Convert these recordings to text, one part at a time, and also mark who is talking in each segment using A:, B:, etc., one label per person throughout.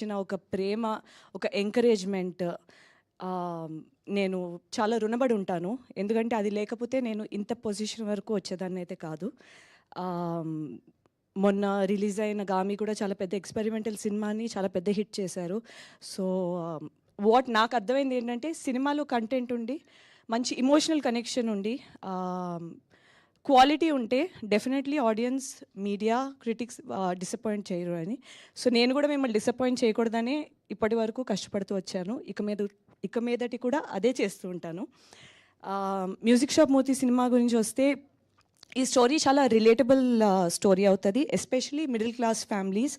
A: ఇచ్చిన ఒక ప్రేమ, ఒక ఎంకరేజ్మెంట్ నేను చాలా రుణపడి ఉంటాను. ఎందుకంటే అది లేకపోతే నేను ఇంత పొజిషన్ వరకు వచ్చేదాన్ని అయితే కాదు. మొన్న రిలీజ్ అయిన 'గామి' కూడా చాలా పెద్ద ఎక్స్పెరిమెంటల్ సినిమాని చాలా పెద్ద హిట్ చేశారు. సో నాకు అర్థమైంది ఏంటంటే, సినిమాలో కంటెంట్ ఉండి, మంచి ఎమోషనల్ కనెక్షన్ ఉండి, క్వాలిటీ ఉంటే definitely audience, media, critics disappoint చేయరు అని. సో నేను కూడా మిమ్మల్ని డిసప్పాయింట్ చేయకూడదని ఇప్పటి వరకు కష్టపడుతూ వచ్చాను. ఇక మీదటి కూడా అదే చేస్తూ ఉంటాను. మ్యూజిక్ షాప్ మూతి సినిమా గురించి వస్తే, ఈ స్టోరీ చాలా రిలేటబుల్ స్టోరీ అవుతుంది, especially middle class families.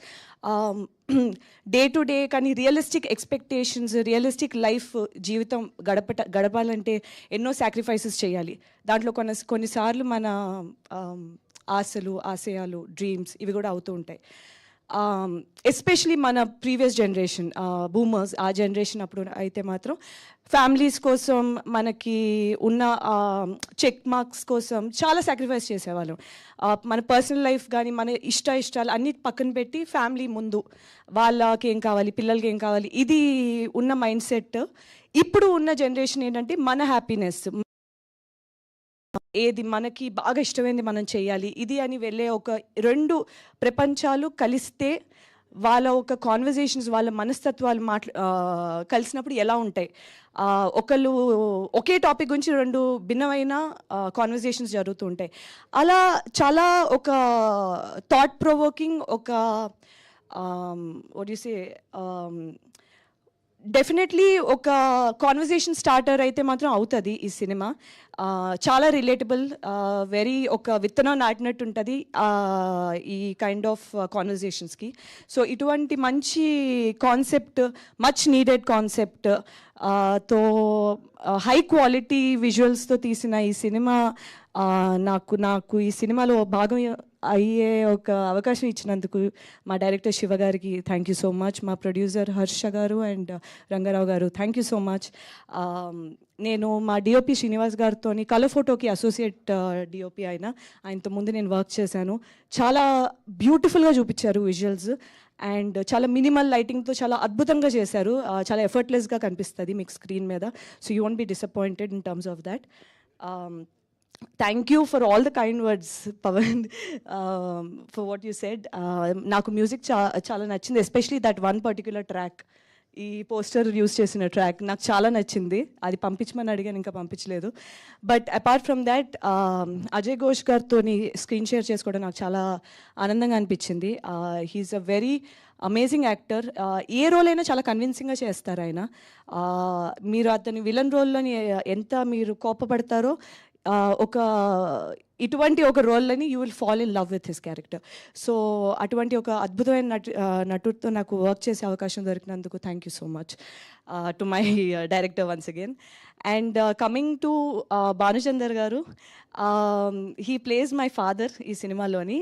A: Day to day కానీ రియలిస్టిక్ ఎక్స్పెక్టేషన్స్, రియలిస్టిక్ లైఫ్ జీవితం గడపాలంటే ఎన్నో సాక్రిఫైసెస్ చేయాలి. దాంట్లో కొన్నిసార్లు మన ఆశలు, ఆశయాలు, డ్రీమ్స్ ఇవి కూడా అవుతూ ఉంటాయి. ఎస్పెషలీ మన ప్రీవియస్ జనరేషన్, బూమర్స్, ఆ జనరేషన్ అప్పుడు అయితే మాత్రం ఫ్యామిలీస్ కోసం, మనకి ఉన్న చెక్ మార్క్స్ కోసం చాలా సాక్రిఫైస్ చేసేవాళ్ళం. మన పర్సనల్ లైఫ్ కానీ, మన ఇష్టాలు అన్నీ పక్కన పెట్టి ఫ్యామిలీ ముందు, వాళ్ళకి ఏం కావాలి, పిల్లలకి ఏం కావాలి, ఇది ఉన్న మైండ్ సెట్. ఇప్పుడు ఉన్న జనరేషన్ ఏంటంటే, మన హ్యాపీనెస్ ఏది మనకి బాగా ఇష్టమైంది మనం చేయాలి, ఇది అని వెళ్ళే ఒక రెండు ప్రపంచాలు కలిస్తే వాళ్ళ ఒక కాన్వర్జేషన్స్, వాళ్ళ మనస్తత్వాలు కలిసినప్పుడు ఎలా ఉంటాయి. ఒకళ్ళు ఒకే టాపిక్ గురించి రెండు భిన్నమైన కాన్వర్జేషన్స్ జరుగుతూ ఉంటాయి. అలా చాలా ఒక థాట్ ప్రొవోకింగ్, ఒక వాట్ యు సే, డెఫినెట్లీ ఒక కాన్వర్జేషన్ స్టార్టర్ అయితే మాత్రం అవుతుంది ఈ సినిమా. చాలా రిలేటబుల్, వెరీ ఒక విత్తనం నాటినట్టు ఉంటుంది ఈ కైండ్ ఆఫ్ కాన్వర్జేషన్స్కి. సో ఇటువంటి మంచి కాన్సెప్ట్, మచ్ నీడెడ్ కాన్సెప్ట్ తో హై క్వాలిటీ విజువల్స్తో తీసిన ఈ సినిమా నాకు ఈ సినిమాలో భాగం అయ్యే ఒక అవకాశం ఇచ్చినందుకు మా డైరెక్టర్ శివ గారికి థ్యాంక్ యూ సో మచ్, మా ప్రొడ్యూసర్ హర్ష గారు అండ్ రంగారావు గారు థ్యాంక్ యూ సో మచ్. నేను మా డిఓపి శ్రీనివాస్ గారితో కలర్ ఫోటోకి అసోసియేట్ డిఓపి ఆయనతో ముందు నేను వర్క్ చేశాను. చాలా బ్యూటిఫుల్గా చూపించారు విజువల్స్ అండ్ చాలా మినిమల్ లైటింగ్తో చాలా అద్భుతంగా చేశారు. చాలా ఎఫర్ట్లెస్గా కనిపిస్తుంది మీకు స్క్రీన్ మీద. So you won't be disappointed in terms of that. Thank you for all the kind words Pavan, for what you said. నాకు మ్యూజిక్ చాలా నచ్చింది, especially that one particular track, ఈ పోస్టర్ యూస్ చేసిన ట్రాక్ నాకు చాలా నచ్చింది. అది పంపించమని అడిగాను, ఇంకా పంపించలేదు. But apart from that, Ajay Ghosh గారితో స్క్రీన్ షేర్ చేసుకోవడం నాకు చాలా ఆనందంగా అనిపించింది. He's a very amazing actor. ఏ రోల్ అయినా చాలా కన్విన్సింగ్గా చేస్తారు ఆయన. మీరు అతని విలన్ రోల్లోని ఎంత మీరు కోపపడతారో, ఇటువంటి ఒక రోల్ని you will fall in love with his character. So అటువంటి ఒక అద్భుతమైన నటుడితో నాకు వర్క్ చేసే అవకాశం దొరికినందుకు thank you so much to my director once again. And coming to Bhanuchander garu, he place my father ఈ సినిమాలోని.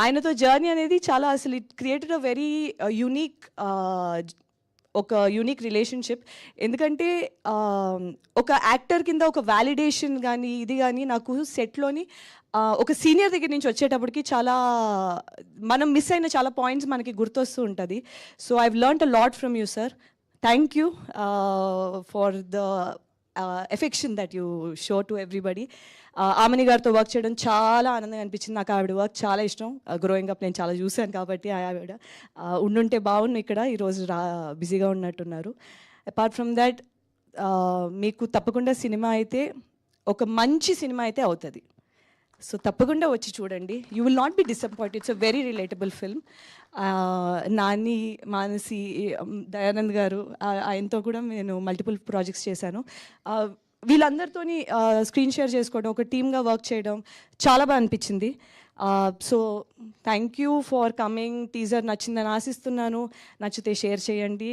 A: ఆయనతో జర్నీ అనేది చాలా, అసలు it created a very unique relationship. ఎందుకంటే ఒక యాక్టర్ కింద ఒక వ్యాలిడేషన్ కానీ ఇది కానీ నాకు సెట్లోని ఒక సీనియర్ దగ్గర నుంచి వచ్చేటప్పటికి చాలా మనం మిస్ అయిన చాలా పాయింట్స్ మనకి గుర్తొస్తూ ఉంటుంది. So I've learned a lot from you sir. Thank you for the affection that you show to everybody. Aamani గారితో వర్క్ చేయడం చాలా ఆనందంగా అనిపించింది. నాకు ఆవిడ వర్క్ చాలా ఇష్టం. గ్రోయింగ్ అప్ నేను చాలా చూశాను కాబట్టి ఆవిడ ఉండుంటే బాగుండు, ఇక్కడ ఈరోజు బిజీగా ఉన్నట్టున్నారు. అపార్ట్ ఫ్రమ్ దాట్, మీకు తప్పకుండా సినిమా అయితే ఒక మంచి సినిమా అయితే అవుతుంది. సో తప్పకుండా వచ్చి చూడండి, you will not be disappointed. It's a very relatable film. Nani, Manasi, Dayanand గారు, ఆయనతో కూడా నేను మల్టిపుల్ ప్రాజెక్ట్స్ చేశాను. వీళ్ళందరితోని స్క్రీన్ షేర్ చేసుకోవడం, ఒక టీమ్గా వర్క్ చేయడం చాలా బాగా అనిపించింది. So thank you for coming. Teaser నచ్చిందని ఆశిస్తున్నాను. నచ్చితే షేర్ చేయండి.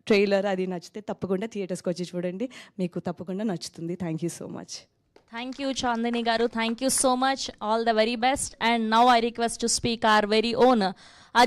A: ట్రైలర్ అది నచ్చితే తప్పకుండా థియేటర్స్కి వచ్చి చూడండి, మీకు తప్పకుండా నచ్చుతుంది. Thank you so much.
B: Thank you, Chandani Garu. Thank you so much. All the very best. And now I request to speak our very own Ajay.